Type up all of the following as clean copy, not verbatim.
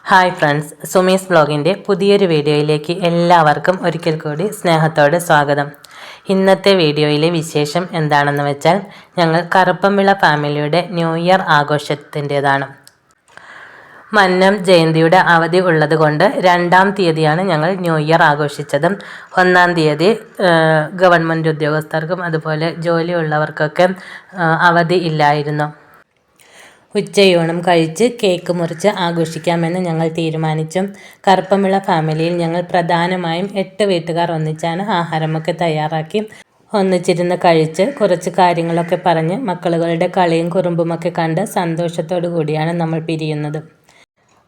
Hi friends, Sumi's ബ്ലോഗിൻ്റെ പുതിയൊരു വീഡിയോയിലേക്ക് എല്ലാവർക്കും ഒരിക്കൽ കൂടി സ്നേഹത്തോടെ സ്വാഗതം. ഇന്നത്തെ വീഡിയോയിലെ വിശേഷം എന്താണെന്ന് വെച്ചാൽ ഞങ്ങൾ കറുപ്പംവിള ഫാമിലിയുടെ ന്യൂ ഇയർ ആഘോഷത്തിൻ്റെതാണ്. മന്നം ജയന്തിയുടെ അവധി ഉള്ളതുകൊണ്ട് 2-ാം തീയതിയാണ് ഞങ്ങൾ ന്യൂ ഇയർ ആഘോഷിച്ചത്. 1-ാം തീയതി ഗവൺമെൻറ് ഉദ്യോഗസ്ഥർക്കും അതുപോലെ ജോലിയുള്ളവർക്കൊക്കെ അവധി ഇല്ലായിരുന്നു. ഉച്ചയൂണും കഴിച്ച് കേക്ക് മുറിച്ച് ആഘോഷിക്കാമെന്ന് ഞങ്ങൾ തീരുമാനിച്ചു. കറുപ്പംവിള ഫാമിലിയിൽ ഞങ്ങൾ പ്രധാനമായും 8 വീട്ടുകാർ ഒന്നിച്ചാണ് ആഹാരമൊക്കെ തയ്യാറാക്കി ഒന്നിച്ചിരുന്ന് കഴിച്ച് കുറച്ച് കാര്യങ്ങളൊക്കെ പറഞ്ഞ് മക്കളുടെ കളിയും കുറുമ്പുമൊക്കെ കണ്ട് സന്തോഷത്തോടു കൂടിയാണ് നമ്മൾ പിരിയുന്നത്.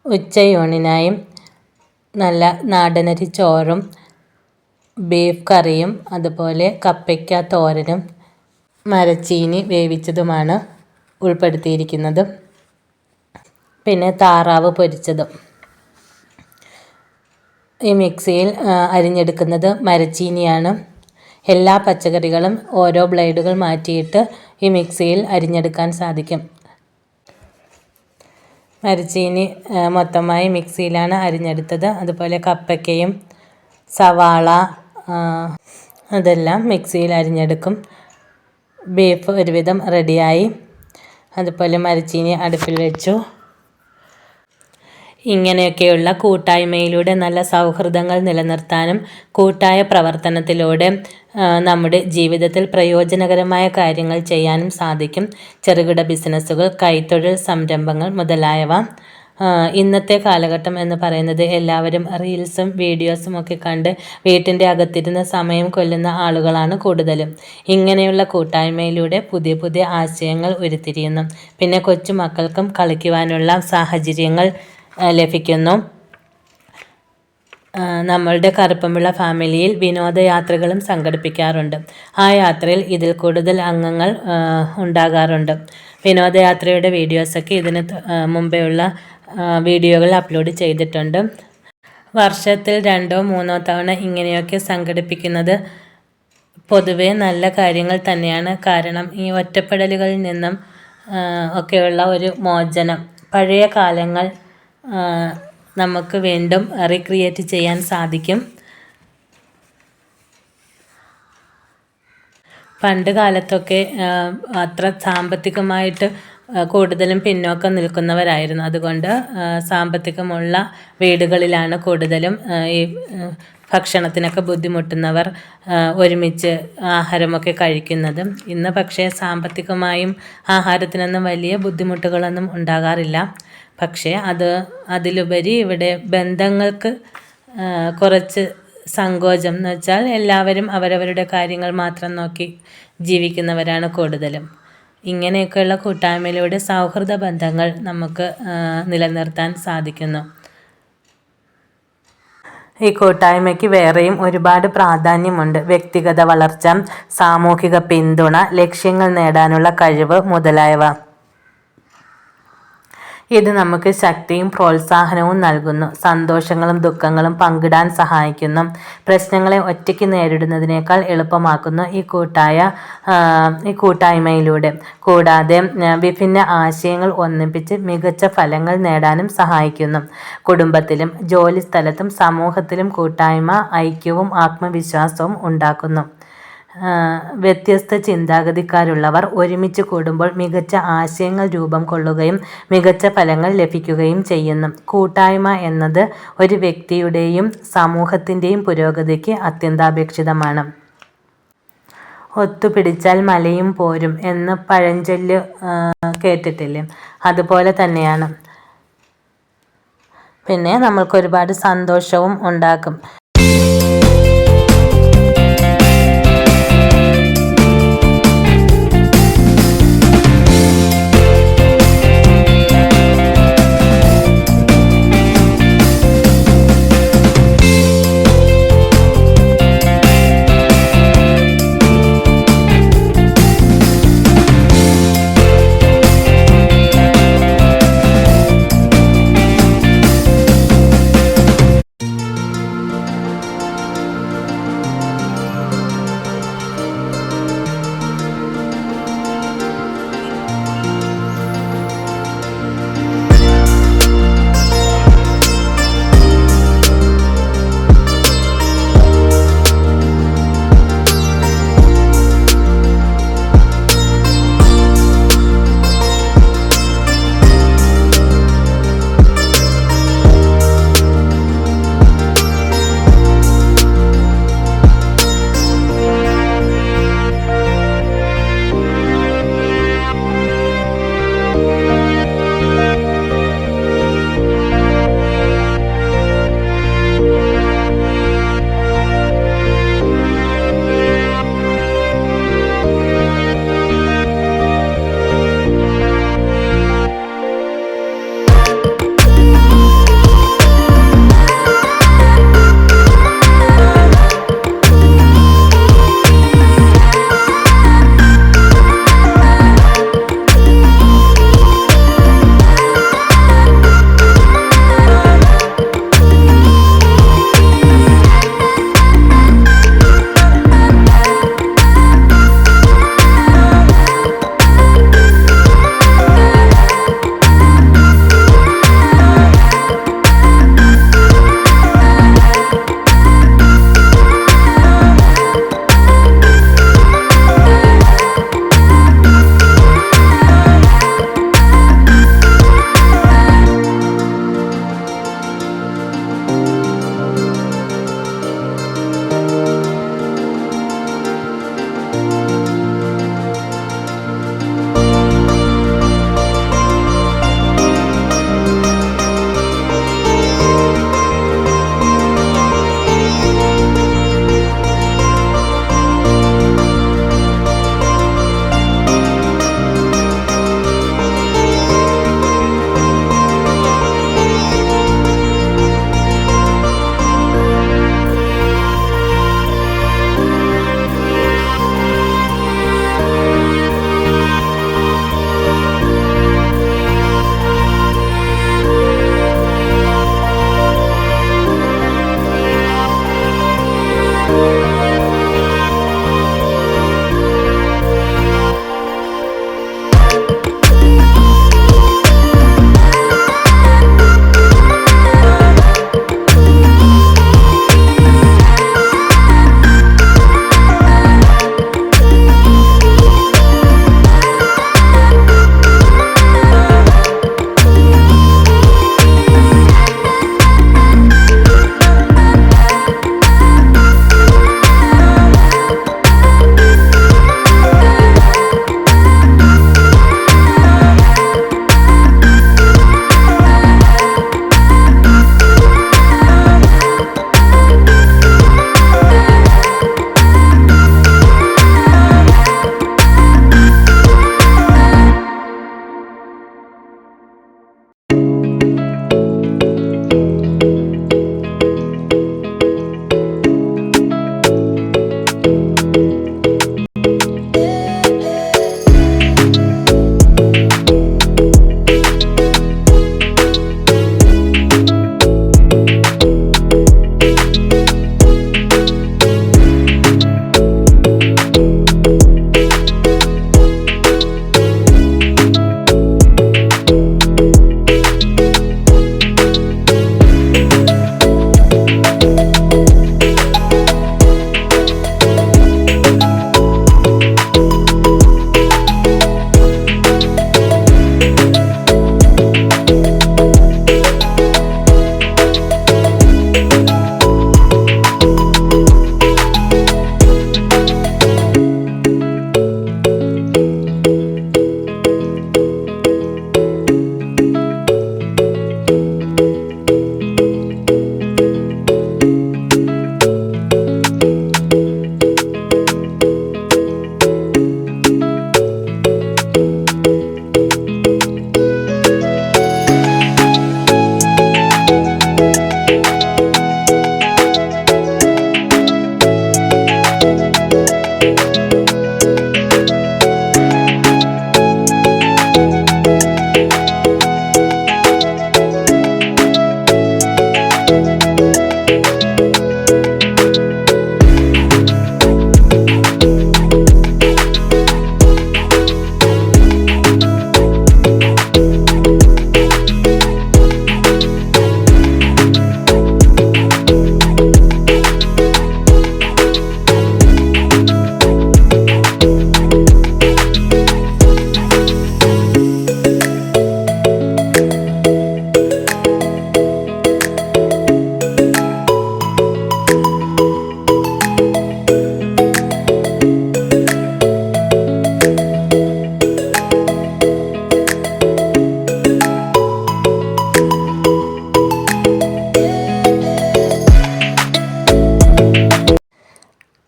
ഉച്ചയൂണിനായും നല്ല നാടനരി ചോറും ബീഫ് കറിയും അതുപോലെ കപ്പയ്ക്ക തോരനും മരച്ചീനി വേവിച്ചതുമാണ് ഉൾപ്പെടുത്തിയിരിക്കുന്നത്. പിന്നെ താറാവ് പൊരിച്ചതും. ഈ മിക്സിയിൽ അരിഞ്ഞെടുക്കുന്നത് മരച്ചീനിയാണ്. എല്ലാ പച്ചക്കറികളും ഓരോ ബ്ലേഡുകൾ മാറ്റിയിട്ട് ഈ മിക്സിയിൽ അരിഞ്ഞെടുക്കാൻ സാധിക്കും. മരച്ചീനി മൊത്തമായി മിക്സിയിലാണ് അരിഞ്ഞെടുത്തത്. അതുപോലെ കപ്പയ്ക്കയും സവാള അതെല്ലാം മിക്സിയിൽ അരിഞ്ഞെടുക്കും. ബീഫ് ഒരുവിധം റെഡിയായി. അതുപോലെ മരച്ചീനി അടുപ്പിൽ വെച്ചു. ഇങ്ങനെയൊക്കെയുള്ള കൂട്ടായ്മയിലൂടെ നല്ല സൗഹൃദങ്ങൾ നിലനിർത്താനും കൂട്ടായ പ്രവർത്തനത്തിലൂടെ നമ്മുടെ ജീവിതത്തിൽ പ്രയോജനകരമായ കാര്യങ്ങൾ ചെയ്യാനും സാധിക്കും. ചെറുകിട ബിസിനസ്സുകൾ, കൈത്തൊഴിൽ സംരംഭങ്ങൾ മുതലായവ. ഇന്നത്തെ കാലഘട്ടം എന്ന് പറയുന്നത് എല്ലാവരും റീൽസും വീഡിയോസും ഒക്കെ കണ്ട് വീട്ടിൻ്റെ അകത്തിരുന്ന് സമയം കൊല്ലുന്ന ആളുകളാണ് കൂടുതലും. ഇങ്ങനെയുള്ള കൂട്ടായ്മയിലൂടെ പുതിയ പുതിയ ആശയങ്ങൾ ഉരുത്തിരിയുന്നു. പിന്നെ കൊച്ചു മക്കൾക്കും കളിക്കുവാനുള്ള സാഹചര്യങ്ങൾ ലഭിക്കുന്നു. നമ്മളുടെ കറുപ്പംവിള ഫാമിലിയിൽ വിനോദയാത്രകളും സംഘടിപ്പിക്കാറുണ്ട്. ആ യാത്രയിൽ ഇതിൽ കൂടുതൽ അംഗങ്ങൾ ഉണ്ടാകാറുണ്ട്. വിനോദയാത്രയുടെ വീഡിയോസൊക്കെ ഇതിന് മുമ്പേ ഉള്ള വീഡിയോകൾ അപ്ലോഡ് ചെയ്തിട്ടുണ്ട്. വർഷത്തിൽ 2-3 തവണ ഇങ്ങനെയൊക്കെ സംഘടിപ്പിക്കുന്നത് പൊതുവെ നല്ല കാര്യങ്ങൾ തന്നെയാണ്. കാരണം ഈ ഒറ്റപ്പെടലുകളിൽ നിന്നും ഒക്കെയുള്ള ഒരു മോചനം, പഴയ കാലങ്ങൾ നമുക്ക് വീണ്ടും റീക്രിയേറ്റ് ചെയ്യാൻ സാധിക്കും. പണ്ട് കാലത്തൊക്കെ അത്ര സാമ്പത്തികമായിട്ട് കൂടുതലും പിന്നോക്കം നിൽക്കുന്നവരായിരുന്നു. അതുകൊണ്ട് സാമ്പത്തികമുള്ള വീടുകളിലാണ് കൂടുതലും ഈ ഭക്ഷണത്തിനൊക്കെ ബുദ്ധിമുട്ടുന്നവർ ഒരുമിച്ച് ആഹാരമൊക്കെ കഴിക്കുന്നത്. ഇന്ന് പക്ഷേ സാമ്പത്തികമായും ആഹാരത്തിനൊന്നും വലിയ ബുദ്ധിമുട്ടുകളൊന്നും ഉണ്ടാകാറില്ല. പക്ഷേ അതിലുപരി ഇവിടെ ബന്ധങ്ങൾക്ക് കുറച്ച് സങ്കോചം എന്ന് വെച്ചാൽ എല്ലാവരും അവരവരുടെ കാര്യങ്ങൾ മാത്രം നോക്കി ജീവിക്കുന്നവരാണ് കൂടുതലും. ഇങ്ങനെയൊക്കെയുള്ള കൂട്ടായ്മയിലൂടെ സൗഹൃദ ബന്ധങ്ങൾ നമുക്ക് നിലനിർത്താൻ സാധിക്കുന്നു. ഈ കൂട്ടായ്മയ്ക്ക് വേറെയും ഒരുപാട് പ്രാധാന്യമുണ്ട്. വ്യക്തിഗത വളർച്ച, സാമൂഹിക പിന്തുണ, ലക്ഷ്യങ്ങൾ നേടാനുള്ള കഴിവ് മുതലായവ. ഇത് നമുക്ക് ശക്തിയും പ്രോത്സാഹനവും നൽകുന്നു. സന്തോഷങ്ങളും ദുഃഖങ്ങളും പങ്കിടാൻ സഹായിക്കുന്നു. പ്രശ്നങ്ങളെ ഒറ്റയ്ക്ക് നേരിടുന്നതിനേക്കാൾ എളുപ്പമാക്കുന്നു ഈ കൂട്ടായ്മയിലൂടെ. കൂടാതെ വിഭിന്ന ആശയങ്ങൾ ഒന്നിപ്പിച്ച് മികച്ച ഫലങ്ങൾ നേടാനും സഹായിക്കുന്നു. കുടുംബത്തിലും ജോലിസ്ഥലത്തും സമൂഹത്തിലും കൂട്ടായ്മ ഐക്യവും ആത്മവിശ്വാസവും ഉണ്ടാക്കുന്നു. വ്യത്യസ്ത ചിന്താഗതിക്കാരുള്ളവർ ഒരുമിച്ച് കൂടുമ്പോൾ മികച്ച ആശയങ്ങൾ രൂപം കൊള്ളുകയും മികച്ച ഫലങ്ങൾ ലഭിക്കുകയും ചെയ്യുന്നു. കൂട്ടായ്മ എന്നത് ഒരു വ്യക്തിയുടെയും സമൂഹത്തിൻ്റെയും പുരോഗതിക്ക് അത്യന്താപേക്ഷിതമാണ്. ഒത്തുപിടിച്ചാൽ മലയും പോരും എന്ന് പഴഞ്ചൊല്ല് കേട്ടിട്ടില്ലേ? അതുപോലെ തന്നെയാണ്. പിന്നെ നമ്മൾക്ക് ഒരുപാട് സന്തോഷവും ഉണ്ടാക്കും.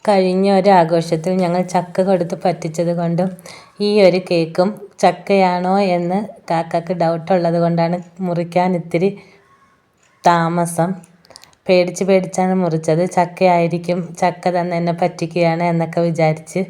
കഴിഞ്ഞ ഒരു ആഘോഷത്തിൽ ഞങ്ങൾ ചക്ക കൊടുത്ത് പറ്റിച്ചത് കൊണ്ടും ഈ ഒരു കേക്കും ചക്കയാണോ എന്ന് കാക്കക്ക് ഡൗട്ടുള്ളത് കൊണ്ടാണ് മുറിക്കാൻ ഇത്തിരി താമസം. പേടിച്ചാണ് മുറിച്ചത്. ചക്കയായിരിക്കും, ചക്ക തന്നെ എന്നെ പറ്റിക്കുകയാണ് എന്നൊക്കെ വിചാരിച്ച്.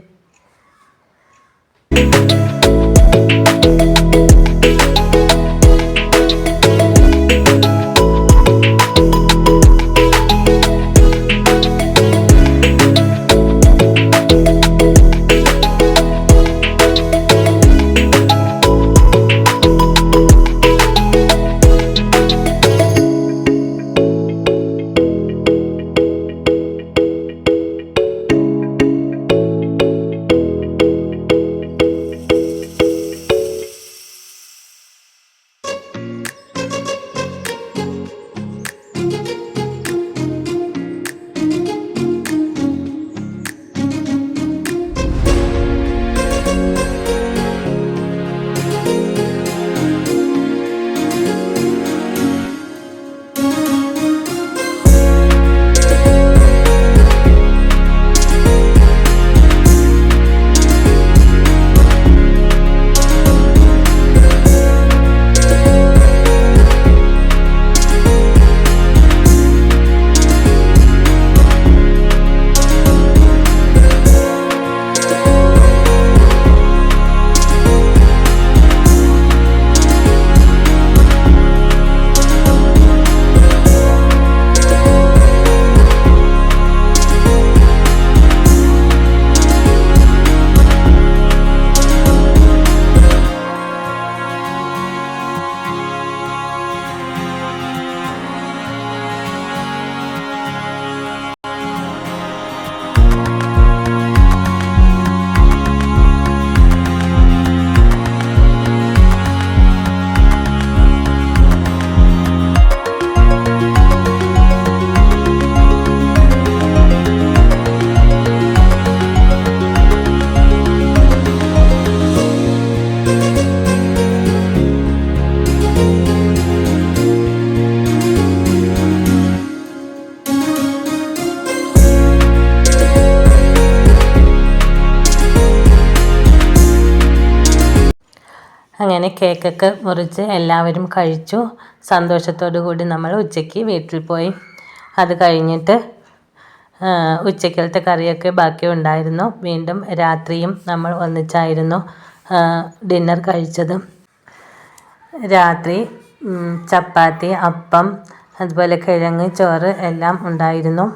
അങ്ങനെ കേക്കൊക്കെ മുറിച്ച് എല്ലാവരും കഴിച്ചു. സന്തോഷത്തോടു കൂടി നമ്മൾ ഉച്ചയ്ക്ക് വീട്ടിൽ പോയി. അത് കഴിഞ്ഞിട്ട് ഉച്ചക്കലത്തെ കറിയൊക്കെ ബാക്കി ഉണ്ടായിരുന്നു. വീണ്ടും രാത്രിയും നമ്മൾ ഒന്നിച്ചായിരുന്നു ഡിന്നർ കഴിച്ചത്. രാത്രി ചപ്പാത്തി, അപ്പം, അതുപോലെ കിഴങ്ങ്, ചോറ് എല്ലാം ഉണ്ടായിരുന്നു.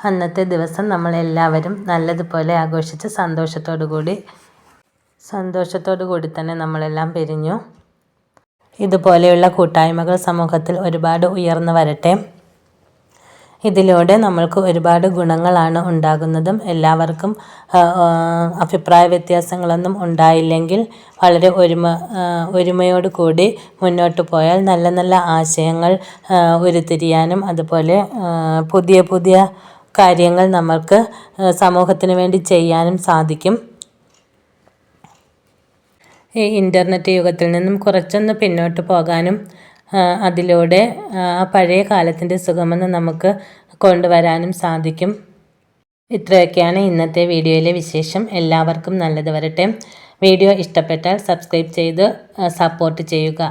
അന്നത്തെ ദിവസം നമ്മളെല്ലാവരും നല്ലതുപോലെ ആഘോഷിച്ച് സന്തോഷത്തോടു കൂടി തന്നെ നമ്മളെല്ലാം പിരിഞ്ഞു. ഇതുപോലെയുള്ള കൂട്ടായ്മകൾ സമൂഹത്തിൽ ഒരുപാട് ഉയർന്നു വരട്ടെ. ഇതിലൂടെ നമ്മൾക്ക് ഒരുപാട് ഗുണങ്ങളാണ് ഉണ്ടാകുന്നതും. എല്ലാവർക്കും അഭിപ്രായ വ്യത്യാസങ്ങളൊന്നും ഉണ്ടായില്ലെങ്കിൽ വളരെ ഒരുമയോട് കൂടി മുന്നോട്ട് പോയാൽ നല്ല നല്ല ആശയങ്ങൾ ഉരുത്തിരിയാനും അതുപോലെ പുതിയ കാര്യങ്ങൾ നമ്മൾക്ക് സമൂഹത്തിന് വേണ്ടി ചെയ്യാനും സാധിക്കും. ഈ ഇൻ്റർനെറ്റ് യുഗത്തിൽ നിന്നും കുറച്ചൊന്ന് പിന്നോട്ട് പോകാനും അതിലൂടെ ആ പഴയ കാലത്തിൻ്റെ സുഖമെന്ന് നമുക്ക് കൊണ്ടുവരാനും സാധിക്കും. ഇത്രയൊക്കെയാണ് ഇന്നത്തെ വീഡിയോയിലെ വിശേഷം. എല്ലാവർക്കും നല്ലത് വരട്ടെ. വീഡിയോ ഇഷ്ടപ്പെട്ടാൽ സബ്സ്ക്രൈബ് ചെയ്ത് സപ്പോർട്ട് ചെയ്യുക.